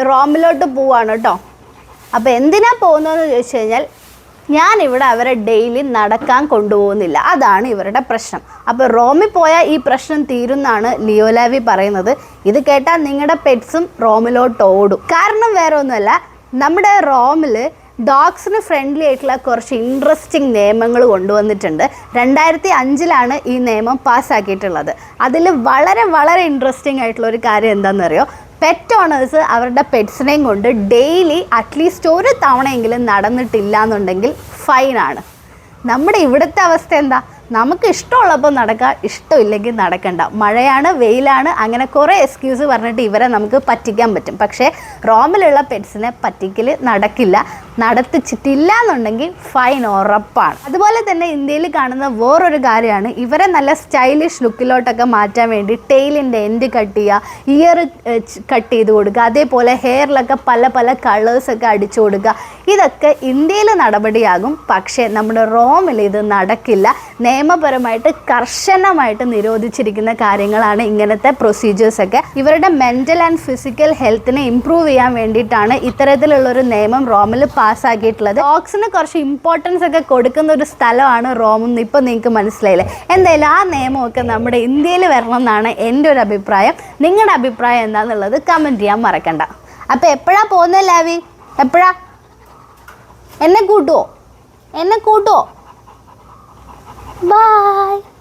റോമിലോട്ട് പോവാണ് കേട്ടോ. അപ്പോൾ എന്തിനാ പോകുന്നതെന്ന് ചോദിച്ചു കഴിഞ്ഞാൽ ഞാനിവിടെ അവരെ ഡെയിലി നടക്കാൻ കൊണ്ടുപോകുന്നില്ല, അതാണ് ഇവരുടെ പ്രശ്നം. അപ്പോൾ റോമിൽ പോയാൽ ഈ പ്രശ്നം തീരുന്നാണ് ലിയോലാവി പറയുന്നത്. ഇത് കേട്ടാൽ നിങ്ങളുടെ പെറ്റ്സും റോമിലോട്ട് ഓടും. കാരണം വേറെ ഒന്നുമല്ല, നമ്മുടെ റോമിൽ ഡോഗ്സിന് ഫ്രണ്ട്ലി ആയിട്ടുള്ള കുറച്ച് ഇൻട്രസ്റ്റിംഗ് നിയമങ്ങൾ കൊണ്ടുവന്നിട്ടുണ്ട്. 2005 ഈ നിയമം പാസ്സാക്കിയിട്ടുള്ളത്. അതിൽ വളരെ വളരെ ഇൻട്രസ്റ്റിംഗ് ആയിട്ടുള്ള ഒരു കാര്യം എന്താണെന്നറിയോ? പെറ്റ് ഓണേഴ്സ് അവരുടെ പെറ്റ്സിനെയും കൊണ്ട് ഡെയിലി അറ്റ്ലീസ്റ്റ് ഒരു തവണയെങ്കിലും നടന്നിട്ടില്ല എന്നുണ്ടെങ്കിൽ ഫൈനാണ്. നമ്മുടെ ഇവിടുത്തെ അവസ്ഥ എന്താ? നമുക്ക് ഇഷ്ടമുള്ളപ്പോൾ നടക്കുക, ഇഷ്ടമില്ലെങ്കിൽ നടക്കണ്ട. മഴയാണ്, വെയിലാണ്, അങ്ങനെ കുറേ എക്സ്ക്യൂസ് പറഞ്ഞിട്ട് ഇവരെ നമുക്ക് പറ്റിക്കാൻ പറ്റും. പക്ഷേ റോമിലുള്ള പെറ്റ്സിനെ പറ്റിക്കൽ നടക്കില്ല. നടത്തിച്ചിട്ടില്ല എന്നുണ്ടെങ്കിൽ ഫൈൻ ഉറപ്പാണ്. അതുപോലെ തന്നെ ഇന്ത്യയിൽ കാണുന്ന വേറൊരു കാര്യമാണ്, ഇവരെ നല്ല സ്റ്റൈലിഷ് ലുക്കിലോട്ടൊക്കെ മാറ്റാൻ വേണ്ടി ടെയിലിൻ്റെ എൻഡ് കട്ട് ചെയ്യുക, ഇയർ കട്ട് ചെയ്ത് കൊടുക്കുക, അതേപോലെ ഹെയറിലൊക്കെ പല പല കളേഴ്സൊക്കെ അടിച്ചു കൊടുക്കുക. ഇതൊക്കെ ഇന്ത്യയിൽ നടപടിയാകും. പക്ഷേ നമ്മുടെ റോമിൽ ഇത് നടക്കില്ല. നിയമപരമായിട്ട് കർശനമായിട്ട് നിരോധിച്ചിരിക്കുന്ന കാര്യങ്ങളാണ് ഇങ്ങനത്തെ പ്രൊസീജിയേഴ്സൊക്കെ. ഇവരുടെ മെൻ്റൽ ആൻഡ് ഫിസിക്കൽ ഹെൽത്തിനെ ഇംപ്രൂവ് ചെയ്യാൻ വേണ്ടിയിട്ടാണ് ഇത്തരത്തിലുള്ളൊരു നിയമം റോമിൽ പാസ്സാക്കിയിട്ടുള്ളത്. ഡോഗ്സിന് കുറച്ച് ഇമ്പോർട്ടൻസ് ഒക്കെ കൊടുക്കുന്ന ഒരു സ്ഥലമാണ് റോമെന്ന് ഇപ്പോൾ നിങ്ങൾക്ക് മനസ്സിലായില്ലേ? എന്തായാലും ആ നിയമമൊക്കെ നമ്മുടെ ഇന്ത്യയിൽ വരണം എന്നാണ് എൻ്റെ ഒരു അഭിപ്രായം. നിങ്ങളുടെ അഭിപ്രായം എന്താണെന്നുള്ളത് കമൻറ്റ് ചെയ്യാൻ മറക്കണ്ട. അപ്പോൾ എപ്പോഴാണ് പോകുന്നത് ലാവി? എപ്പോഴാ? എന്നെ കൂട്ടുമോ? Bye.